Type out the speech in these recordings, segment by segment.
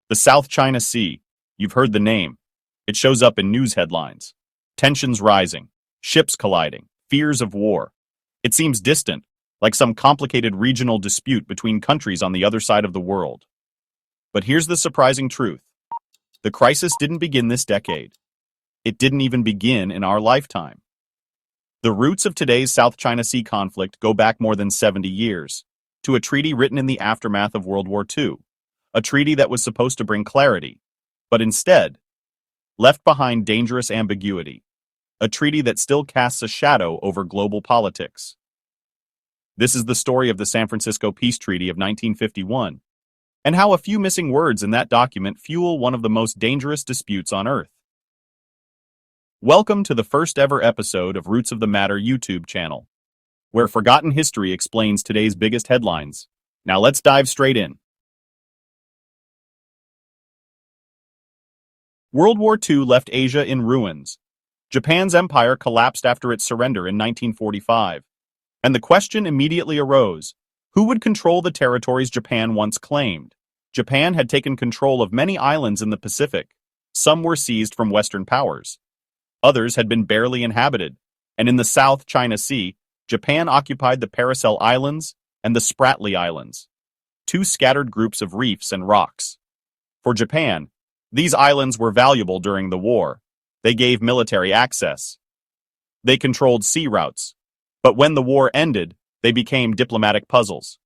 The South China Sea. You've heard the name. It shows up in news headlines. Tensions rising, ships colliding, fears of war. It seems distant, like some complicated regional dispute between countries on the other side of the world. But here's the surprising truth. The crisis didn't begin this decade. It didn't even begin in our lifetime. The roots of today's South China Sea conflict go back more than 70 years, to a treaty written in the aftermath of World War II, a treaty that was supposed to bring clarity, but instead left behind dangerous ambiguity, a treaty that still casts a shadow over global politics. This is the story of the San Francisco Peace Treaty of 1951, and how a few missing words in that document fuel one of the most dangerous disputes on Earth. Welcome to the first ever episode of Roots of the Matter YouTube channel, where forgotten history explains today's biggest headlines. Now let's dive straight in. World War II left Asia in ruins. Japan's empire collapsed after its surrender in 1945, and the question immediately arose: who would control the territories Japan once claimed? Japan had taken control of many islands in the Pacific. Some were seized from Western powers. Others had been barely inhabited, and in the South China Sea, Japan occupied the Paracel Islands and the Spratly Islands, two scattered groups of reefs and rocks. For Japan, these islands were valuable during the war. They gave military access. They controlled sea routes. But when the war ended, they became diplomatic puzzles.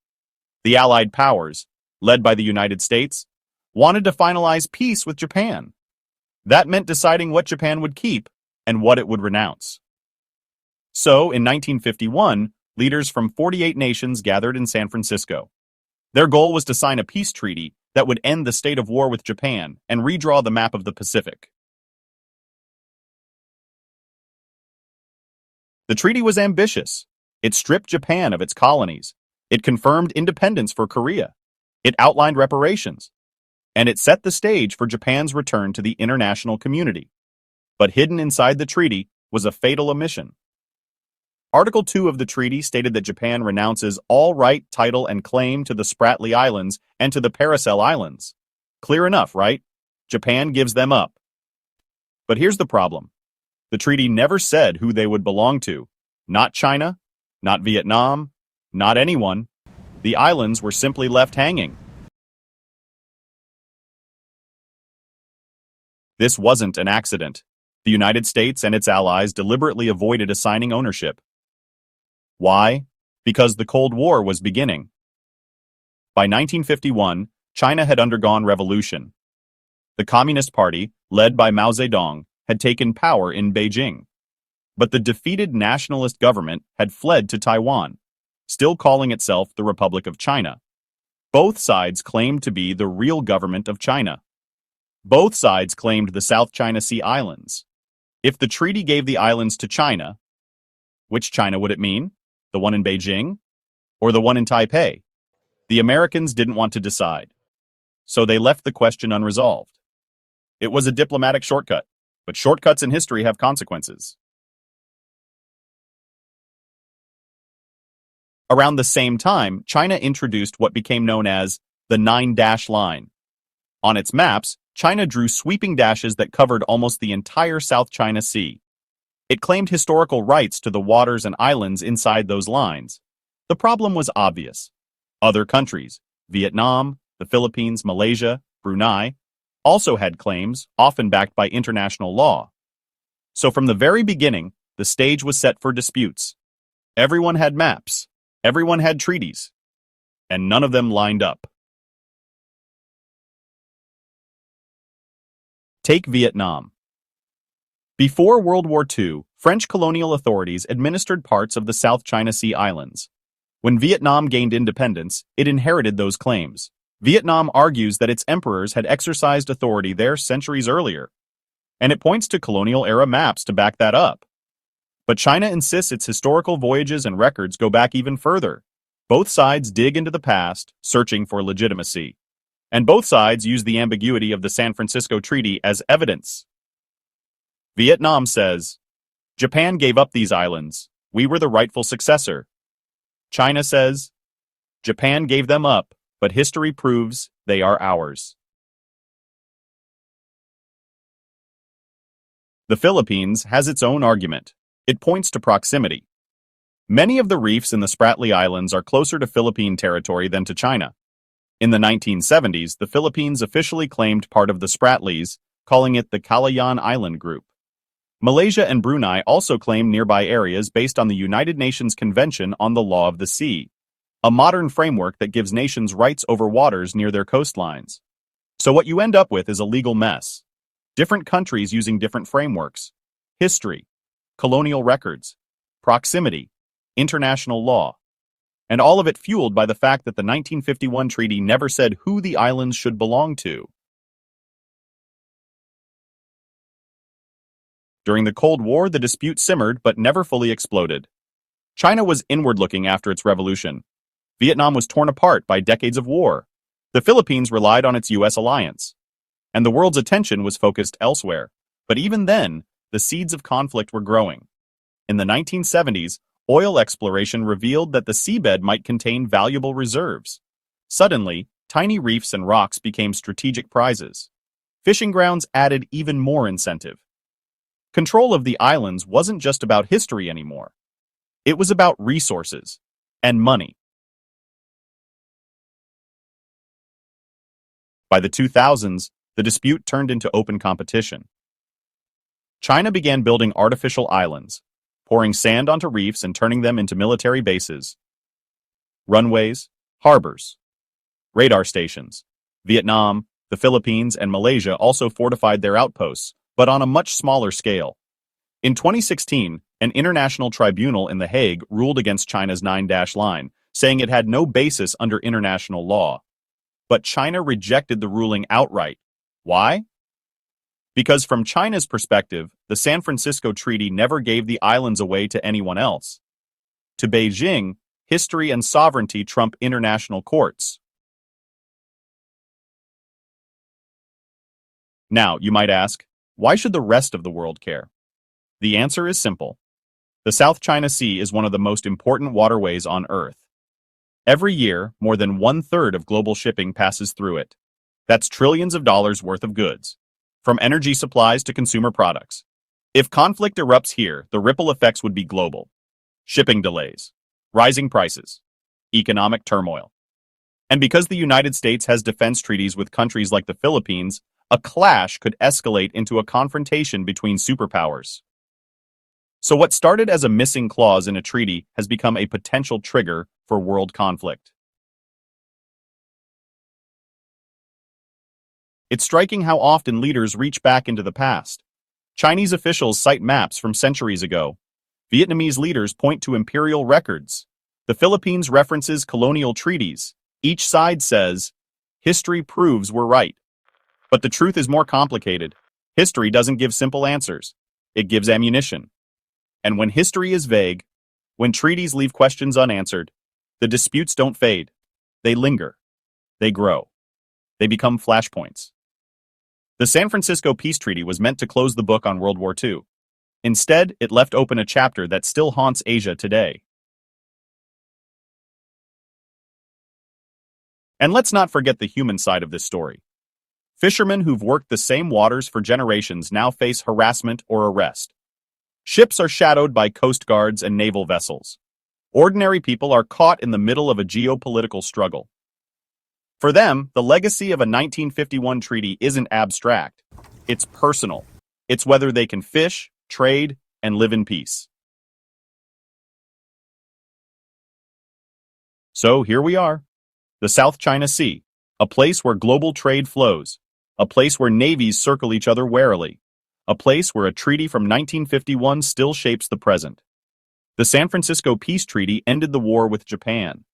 The Allied powers, led by the United States, wanted to finalize peace with Japan. That meant deciding what Japan would keep and what it would renounce. So, in 1951, leaders from 48 nations gathered in San Francisco. Their goal was to sign a peace treaty that would end the state of war with Japan and redraw the map of the Pacific. The treaty was ambitious. It stripped Japan of its colonies. It confirmed independence for Korea. It outlined reparations. And it set the stage for Japan's return to the international community. But hidden inside the treaty was a fatal omission. Article 2 of the treaty stated that Japan renounces all right, title, and claim to the Spratly Islands and to the Paracel Islands. Clear enough, right? Japan gives them up. But here's the problem. The treaty never said who they would belong to. Not China, not Vietnam, not anyone. The islands were simply left hanging. This wasn't an accident. The United States and its allies deliberately avoided assigning ownership. Why? Because the Cold War was beginning. By 1951, China had undergone revolution. The Communist Party, led by Mao Zedong, had taken power in Beijing. But the defeated nationalist government had fled to Taiwan, still calling itself the Republic of China. Both sides claimed to be the real government of China. Both sides claimed the South China Sea Islands. If the treaty gave the islands to China, which China would it mean? The one in Beijing? Or the one in Taipei? The Americans didn't want to decide. So they left the question unresolved. It was a diplomatic shortcut, but shortcuts in history have consequences. Around the same time, China introduced what became known as the 9-dash line. On its maps, China drew sweeping dashes that covered almost the entire South China Sea. It claimed historical rights to the waters and islands inside those lines. The problem was obvious. Other countries, Vietnam, the Philippines, Malaysia, Brunei, also had claims, often backed by international law. So from the very beginning, the stage was set for disputes. Everyone had maps. Everyone had treaties. And none of them lined up. Take Vietnam. Before World War II, French colonial authorities administered parts of the South China Sea Islands. When Vietnam gained independence, it inherited those claims. Vietnam argues that its emperors had exercised authority there centuries earlier, and it points to colonial-era maps to back that up. But China insists its historical voyages and records go back even further. Both sides dig into the past, searching for legitimacy. And both sides use the ambiguity of the San Francisco Treaty as evidence. Vietnam says, Japan gave up these islands. We were the rightful successor. China says, Japan gave them up, but history proves they are ours. The Philippines has its own argument. It points to proximity. Many of the reefs in the Spratly Islands are closer to Philippine territory than to China. In the 1970s, the Philippines officially claimed part of the Spratlys, calling it the Calayan Island Group. Malaysia and Brunei also claim nearby areas based on the United Nations Convention on the Law of the Sea, a modern framework that gives nations rights over waters near their coastlines. So what you end up with is a legal mess. Different countries using different frameworks, history, colonial records, proximity, international law, and all of it fueled by the fact that the 1951 treaty never said who the islands should belong to. During the Cold War, the dispute simmered but never fully exploded. China was inward-looking after its revolution. Vietnam was torn apart by decades of war. The Philippines relied on its U.S. alliance. And the world's attention was focused elsewhere. But even then, the seeds of conflict were growing. In the 1970s, oil exploration revealed that the seabed might contain valuable reserves. Suddenly, tiny reefs and rocks became strategic prizes. Fishing grounds added even more incentive. Control of the islands wasn't just about history anymore. It was about resources and money. By the 2000s, the dispute turned into open competition. China began building artificial islands, pouring sand onto reefs and turning them into military bases. Runways, harbors, radar stations. Vietnam, the Philippines, and Malaysia also fortified their outposts, but on a much smaller scale. In 2016, an international tribunal in The Hague ruled against China's 9-dash line, saying it had no basis under international law. But China rejected the ruling outright. Why? Because from China's perspective, the San Francisco Treaty never gave the islands away to anyone else. To Beijing, history and sovereignty trump international courts. Now, you might ask, why should the rest of the world care? The answer is simple. The South China Sea is one of the most important waterways on Earth. Every year, more than 1/3 of global shipping passes through it. That's trillions of dollars worth of goods, from energy supplies to consumer products. If conflict erupts here, the ripple effects would be global. Shipping delays, rising prices, economic turmoil. And because the United States has defense treaties with countries like the Philippines, a clash could escalate into a confrontation between superpowers. So what started as a missing clause in a treaty has become a potential trigger for world conflict. It's striking how often leaders reach back into the past. Chinese officials cite maps from centuries ago. Vietnamese leaders point to imperial records. The Philippines references colonial treaties. Each side says, history proves we're right. But the truth is more complicated. History doesn't give simple answers. It gives ammunition. And when history is vague, when treaties leave questions unanswered, the disputes don't fade. They linger. They grow. They become flashpoints. The San Francisco Peace Treaty was meant to close the book on World War II. Instead, it left open a chapter that still haunts Asia today. And let's not forget the human side of this story. Fishermen who've worked the same waters for generations now face harassment or arrest. Ships are shadowed by coast guards and naval vessels. Ordinary people are caught in the middle of a geopolitical struggle. For them, the legacy of a 1951 treaty isn't abstract. It's personal. It's whether they can fish, trade, and live in peace. So here we are. The South China Sea, a place where global trade flows, a place where navies circle each other warily, a place where a treaty from 1951 still shapes the present. The San Francisco Peace Treaty ended the war with Japan.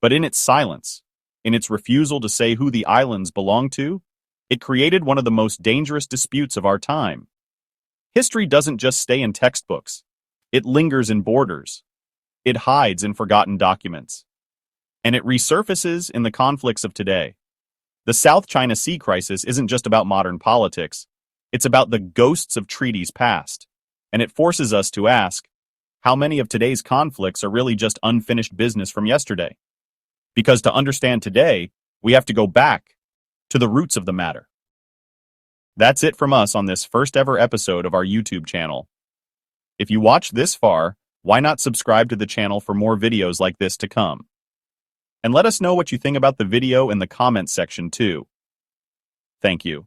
But in its silence, in its refusal to say who the islands belong to, it created one of the most dangerous disputes of our time. History doesn't just stay in textbooks. It lingers in borders. It hides in forgotten documents. And it resurfaces in the conflicts of today. The South China Sea crisis isn't just about modern politics. It's about the ghosts of treaties past. And it forces us to ask, how many of today's conflicts are really just unfinished business from yesterday? Because to understand today, we have to go back to the roots of the matter. That's it from us on this first ever episode of our YouTube channel. If you watched this far, why not subscribe to the channel for more videos like this to come? And let us know what you think about the video in the comments section too. Thank you.